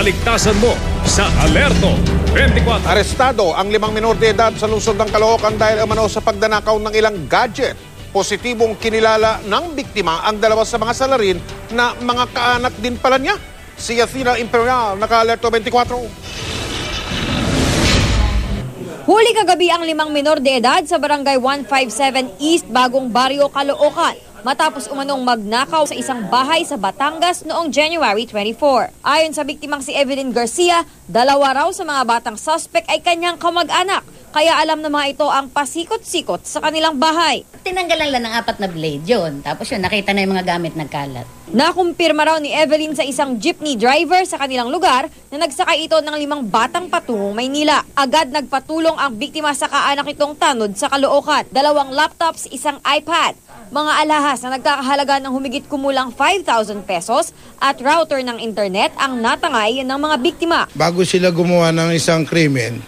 kaligtasan mo sa Alerto 24. Arestado ang 5 minor de edad sa lungsod ng Caloocan dahil umano sa pagdanakaw ng ilang gadget. Positibong kinilala ng biktima ang dalawa sa mga salarin na mga kaanak din pala niya. Si Athena Imperial, naka-Alerto 24. Huli kagabi ang 5 minor de edad sa barangay 157 East, Bagong Baryo, Caloocan, matapos umanong magnakaw sa isang bahay sa Batangas noong January 24. Ayon sa biktimang si Evelyn Garcia, dalawa raw sa mga batang suspect ay kanyang kamag-anak, kaya alam na mga ito ang pasikot-sikot sa kanilang bahay. Tinanggalan lang ng 4 na blade yun. Tapos yun, nakita na yung mga gamit nagkalat. Nakumpirma raw ni Evelyn sa isang jeepney driver sa kanilang lugar na nagsakay ito ng 5 batang patungong Maynila. Agad nagpatulong ang biktima sa kaanak itong tanod sa Caloocan. 2 laptops, 1 iPad. Mga alahas na nagkakahalaga ng humigit kumulang 5,000 pesos at router ng internet ang natangay ng mga biktima. Bago sila gumawa ng isang krimen,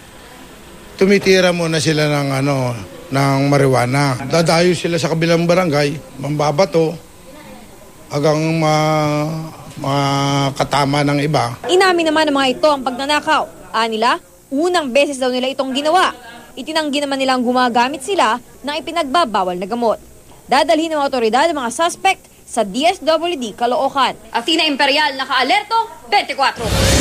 tumitira muna sila ng marijuana. Dadayo sila sa kabilang barangay, mambabato, hanggang makatama ng iba. Inamin naman ng mga ito ang pagnanakaw. Anila, unang beses daw nila itong ginawa. Itinanggi naman nilang gumagamit sila ng ipinagbabawal na gamot. Dadalhin ng otoridad ang mga suspect sa DSWD Caloocan. Athena Imperial, naka-Alerto 24.